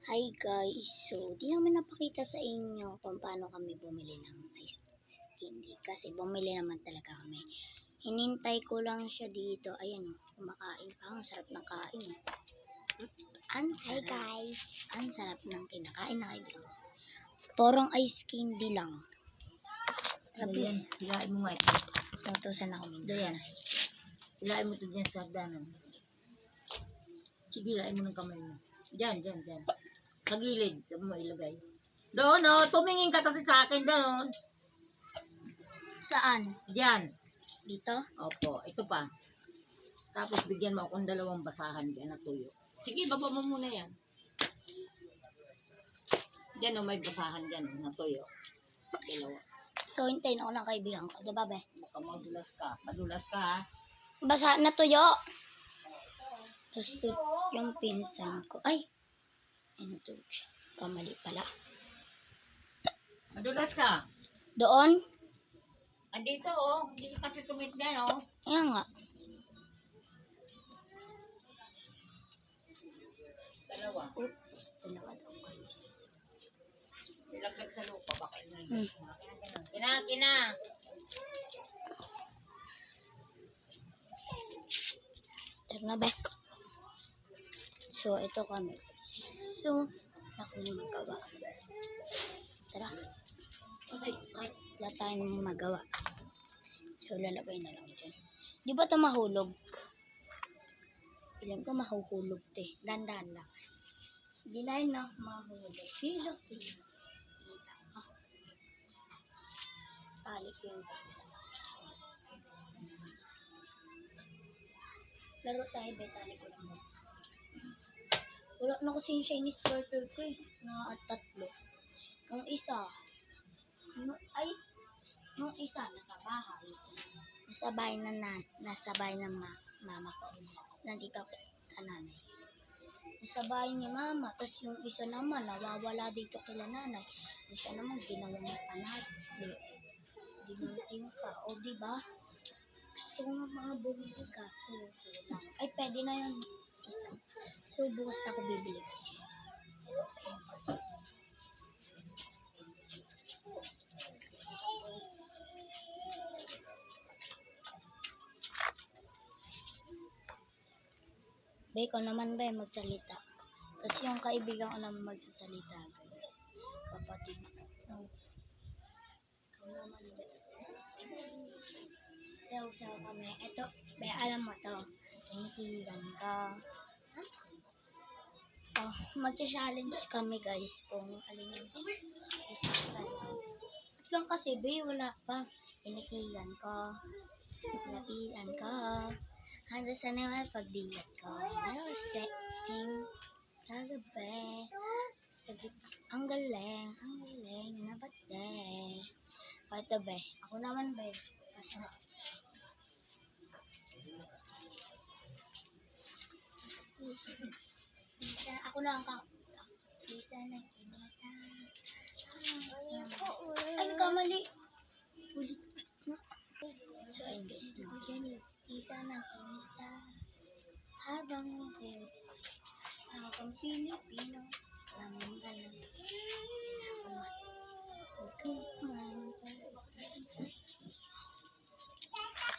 Hi guys, so di naman napakita sa inyo kung paano kami bumili ng ice candy kasi bumili naman talaga kami. Hinintay ko lang siya dito. Ayan o, kumakain pa. Ang sarap ng kain. Hi guys, ang sarap ng kinakain na kayo. Porong ice candy lang. Ayan, hilain mo nga ito. Tutusan ako ng Ayan. Hilain mo ito dyan sa hagdanan. Sige, hilain mo ng kamay mo. Dyan. Sa gilid, saan mo ilagay. Doon, tumingin ka kasi sa akin doon. Saan? Dyan. Dito? Opo, ito pa. Tapos bigyan mo akong 2 basahan dyan na tuyo. Sige, baba mo muna yan. Dyan may basahan dyan na tuyo. 2. So hintayin ako ng kaibigan ko. Diba be? Baka madulas ka. Madulas ka ha. Basa na tuyo. Tapos yung pinsan ko. Ay! Ano to siya? Kamali pala. Madulas ka. Doon? Andito hindi ka kasi tumit dyan Ayan nga. 2. Oops. Talaga daw guys. Ilaglag sa lupa, baka Hmm. Kina. Tara na be. So ito kami. So, ako yung magawa. Tara. Okay. Wala tayong magawa. So lalagay na lang dyan. Di ba ito mahulog? Ilan ko mahuhulog ito eh. Dandan lang. Hindi na yun na mahulog. Hilo. Talik yung laro tayo be. Talik ko lang. Wala na kasi yung Chinese burger ko eh. Na 3. Yung isa nasa bahay. Nasa bahay ng mama ko. Nandito ako sa nanay. Nasa bahay ni mama. Tapos yung isa naman nawawala dito kila nanay. Yung isa naman ginawa ng panatli. Dinulating ka. O diba? Gusto ko nga mga bumili ka. So, lang. Ay, pwede na yung isa. So, bukas ako bibili guys. Be, ikaw naman ba magsalita? Kasi yung kaibigan ko naman magsasalita guys. Kapatid ko. Ikaw naman ba? Sayaw kami. Ito, be, alam mo to. Tinikilan ka. Mag-challenge kami guys kung alin yung isasayaw. At lang kasi be, wala pa. Tinikilan ka. Handa sa naman pagdilat ko. Setting. Kagabi. Saglit. Ang galing. Na ba't de? Ito be. Ako naman be. Ako na ang isa na kinita. Ay, kamali. Ulit na. So, ayun guys. Isa na kinita. Habang Pilipino. Naman alam.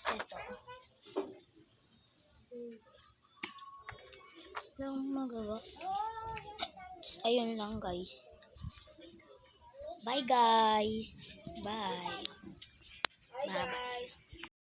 Ito. Lang magawa. Ayun lang guys. Bye guys. Bye. Bye.